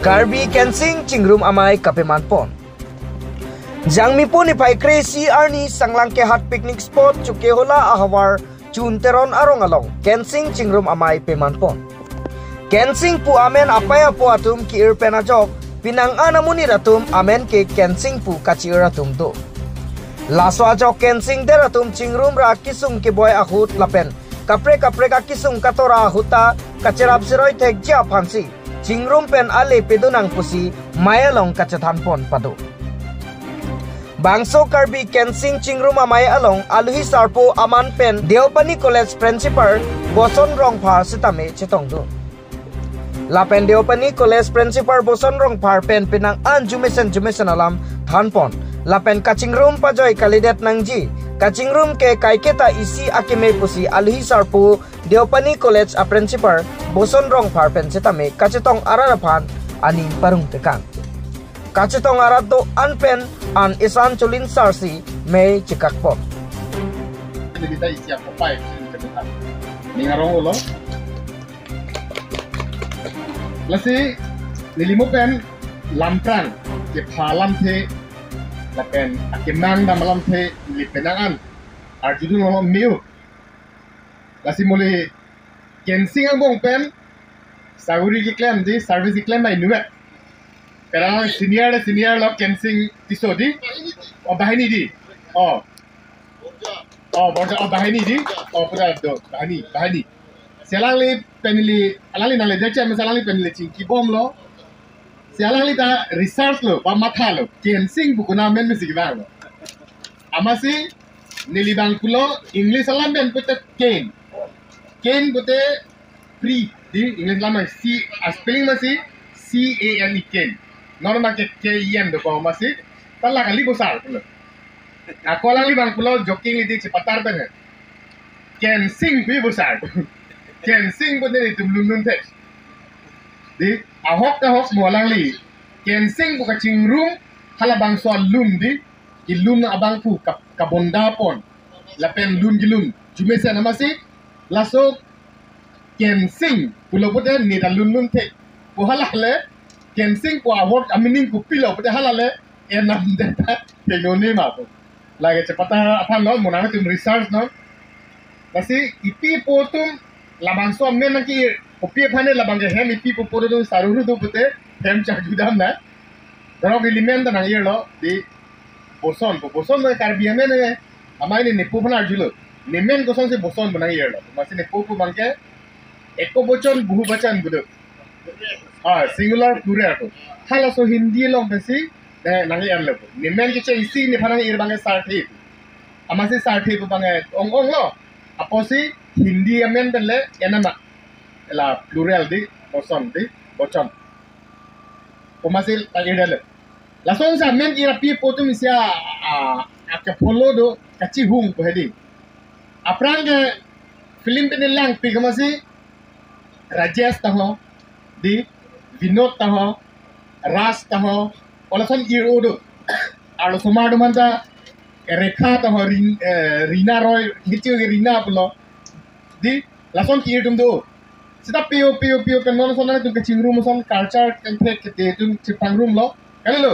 Karbi kensing cingrum amai kapeman pon. Jangmi pon ipai crazy arni sanglang ke hot picnic spot chuke hola ahawar chun teron arong along kensing cingrum amai peman pon. Kensing pu amen apaya pu atum ki irpena jok pinang anamuni ratum amen ke kensing pu kachi ratum do. Laso ajok kensing deratum cingrum ra kisum ke boy ahut lapen kapre ka kisum katora ahuta kacerap siroi tek jia phansi. Cingrum pen ale pedunang pusi mayalong kacathan pon pado. Bangso Karbi kensing cingrum amay along aluhi sarpo aman pen Deopani College principal boson rong par sitame chetong do. Lapen Deopani College principal boson rong par pen pinang an jumesen alam than pon. Lapen kacingrum pajoy kalidet nangji. Kacingrum ke kaiketa isi akime pusi aluhi sarpo Deopani College a principal boson rong par pen setame kacetong ararapan ani parung tekang. Kacetong arat do an pen an isan chulin sarsi may cikak pot. Kita isi apa pai kebetulan. Ningarong ulo. Lasi nilimu pen lamprang ke palam the lapen akimang na malam the lipenangan. Arjudun lo miu. Lasi muli kensing ang bong pen saguri ki claim di service ki claim mai nuwe. Karena senior lo kensing tisodi bahini di bahini di putra do bahini selang li penili alali nale jacha mesalang li penili cingki bom lo selang li ta research lo pa matha lo kensing bukuna men mesi gibang lo amasi nilibang kulo English alam ben puta ken puta free di English lama spelling masih CANE ken normal ke yen do ko masih tala kali bosal pulo aku lang libang pulo joking li di cepatar ben kensing bi bosal kensing puta ni tum lun te di ahok mo lang li kensing buka cingrum halabang soal lun di ilun abang pu kabonda pon lapen lun gilun jumesa namasi laso kensing pulo puta ni ta lun te pohalale kensing ko award amining ko pilo puta halale enam data tenoni ma po lagi cepata apa no monang tum research no kasi ipi potum labang so men ki kopi phane labang ge hem ipi potum saruru do pute hem cha judam na drog element na yelo di boson na Karbi amen ne amai ne nepu phana julo nemen goson se boson bana yelo masi nepu ko bangke eko bochon buhu bachan budo singular plural to hala so hindi long besi nangi ar lebo nemen ki che isi ne phana ir bange sarthi amasi sarthi ko bange ong lo aposi hindi amen belle enama la plural di bochon komasi tagedale la son sa men ira pi potum sia aka follow do kachi hum ko hedi aprang film pe lang pi kamasi rajesh taho di vinod taho ras taho olason iro do alo somado manta rekha taho rina roy hitiu ge rina pulo di lason ki tum do sita pio pen non son na tum kachingrum son culture template ke te tum chipang room lo hello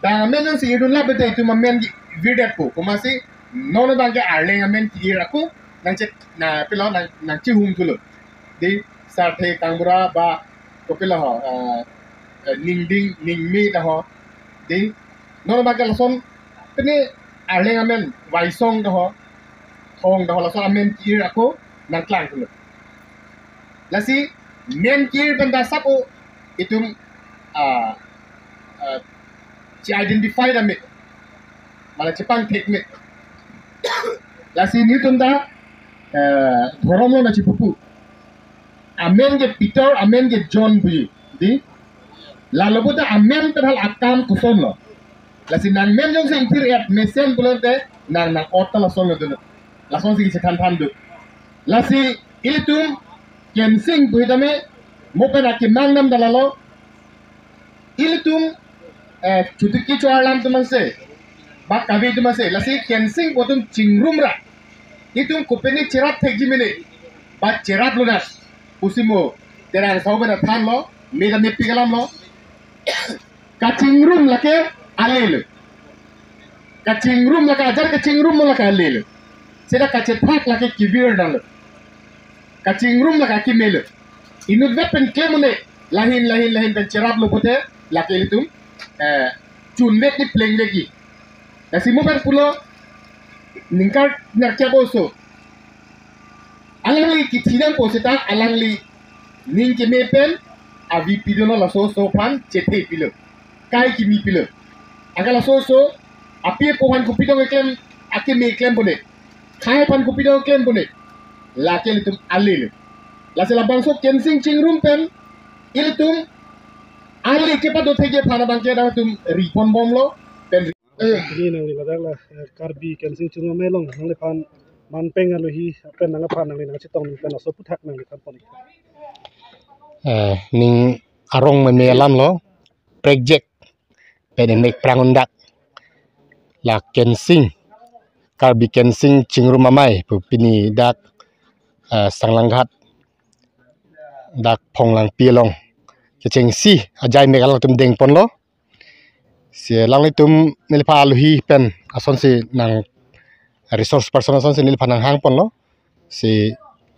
da men si idun la bete tum men videt ko komasi non bang ke arleng men ki raku nang che na pilo nang chi hum tulo di sarthe kangbura ba kopila ho ningmi da ho di non bang ke lason pene arleng amen waisong da ho thong da ho lason amen ki raku nang klang tulo lasi men ki banda sapo itum ci identify da me mala cepang teknik lasi ni tunda dhorom lo na ci pupu amen ge Peter amen ge John bu di la lobuta amen terhal akam kuson lo lasi nang men jong se intir at mesen bulante nang otta la son lo do la son si se tan do lasi ilitum kensing bu dame mopena ki mangnam dalalo ilitum cutuki cualam teman se bak kavi teman se lasi kensing potum cingrum ra itum kopeni cerat thegi mene ba cerat lunas usimo terang saubena than lo mega mepi kalam lo kacing room lake alel kacing room lake ajar kacing room lake alel seda kacet pak lake kibir dal kacing room lake akimel inut wepen klemune lahin pen cerap lo pote lake litum chunnet ni pleng lagi nasi mo pen pulo ningkar nakya boso alang li kitidang posita alang li ning ke mepen avi pidono la so pan chete pilo kai ki mi pilo agala so api pohan ku pidong klem ake me klem bone kai pan ku pidong klem bone la ke litum alil la se la bangso kensing chingrum pen ilitum ali ke pado thege phana bangke da tum ripon bomlo pen ini nang li ladak la karbi kensing chungma melong nang le pan man peng alu hi pen nang pan nang li nang chitong pen so puthak nang li kan poni ning arong man me alam lo project pen mek prangundak la kensing karbi kensing chingrum amai pu pini dak sanglanghat dak phonglang pilong kecheng si ajai mek alang tum deng pon lo si lang tum nilpa aluhi pen ason si nang resource person ason si nilpa nang hang pon lo si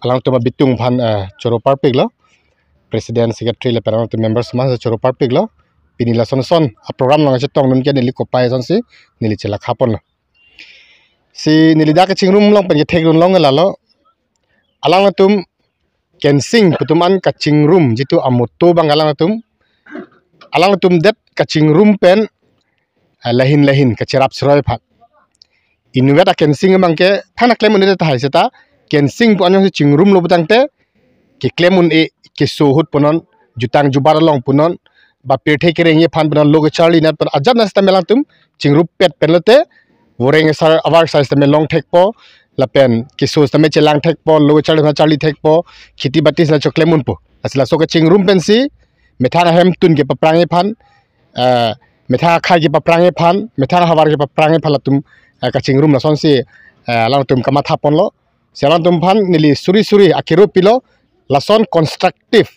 alang tum bitung phan choro parpik lo president secretary le pen tum members ma choro parpik lo pini la son a program lang chetong nun ke nili ko pai son si nili chela khapon lo si nili dak chingrum long pen ke thek run long la lo alang tum kensing putuman ka chingrum jitu amoto bang alang tum det ka chingrum pen lahin ka cherap sroi phat inweta kensing bangke thana klemun ite thai seta kensing pu anyong chingrum lo butangte ke klemun e ke sohut punon jutang jubar long punon ba pethe kereng ye phan punon logo charli nat par ajab nas tamelang tum chingrup pet penlote woreng sar awar size tame long thek po la pen ke so tame chelang thek po logo charli thek po khiti batis la choklemun po asla so ka chingrum pen si methana hem tun ke paprange phan metha khai ke paprange phan metha hawar ke paprange phalatum ka chingrum la son si lang tum kama thapon lo selang tum phan nili suri akiru pilo lason constructive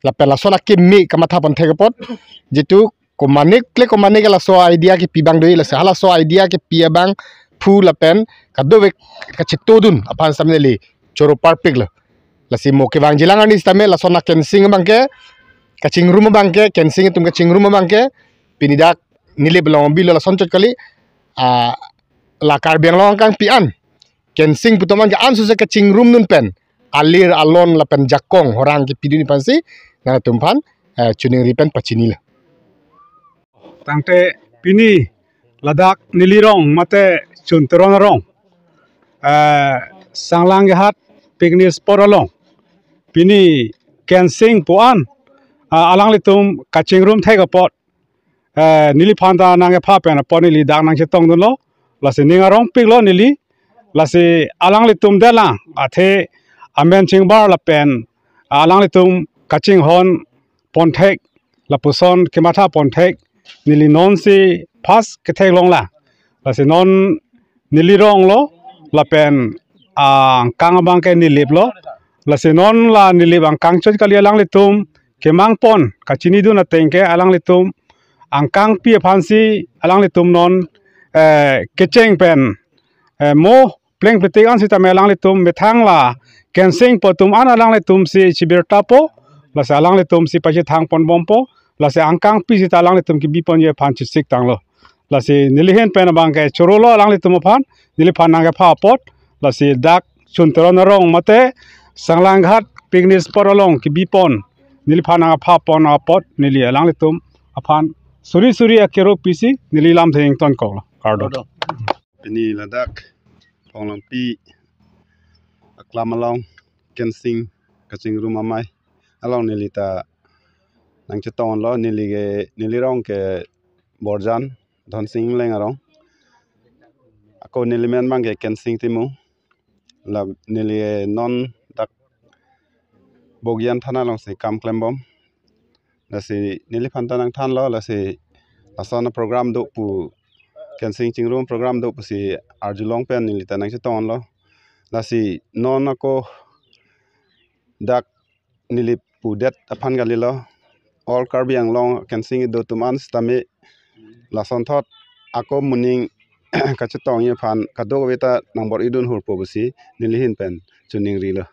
la pen lason akimi kama thapon thekepot jitu komanik la so idea ke pibang doi la hala so idea ke piabang phu la pen kadove ka chitodun apan samneli choro parpik la si mo ke wang jilang ani stame la son kensing bangke ka chingrum bangke kensing tum ka chingrum bangke pinidak nili belong bilo la son chot kali la karbiang long kang pian kensing putoman ke an suse ka chingrum nun pen alir alon la pen jakong horang ke piduni pansi na tumpan chuning ripen pachini la tangte pini ladak nilirong mate chunteron rong sanglang hat picnic spot along pini kensing puan alang litum kaching room thega pot nili phanda nange pha pen pon nili dak nang chetong dun lo lase ningarong pik lo nili lase alang litum dela athe amen chingbar la pen alang litum kaching hon ponthek la puson kematha ponthek nili non si pas kethek long la lase non nili rong lo la pen kang bang ke nilip lo lase non la nilip ang kang chot kali alang litum kemang pon kachini du na tengke alang litum angkang pi phansi alang litum non kecheng pen mo pleng petik an sita melang litum methang la kensing potum an alang litum si chibir tapo la sa alang litum si paji thang pon bompo la se angkang pi sita alang litum ki bipon ye phan chi sik tang lo la se nilihen pen bang ke chorolo alang litum phan nili phan nang ke pha pot la se dak chunteron rong mate sanglang ghat picnic spot along ki bipon nili phan nang pha pon pot nili alang litum aphan suri akero pisi nili lam theng ton ko kardo ini ladak ponglang pi aklamalong kensing kaching room amai along nilita nang cheton lo nilirong ke borjan don sing leng arong ako nilimen bang ke kensing timu la nili non dak bogyan thana long se kam klembom la si nili phanta nang than lo la si asana program do pu kensing chingrum program do pu si arjulong pen nili tanang cheton lo la si non ako dak nili pu det aphan gali lo all Karbi Anglong Kensing do tuman stami lason thot ako muning kachetong ye phan kadok weta nangbor idun hurpo busi nilihin pen chuning rilo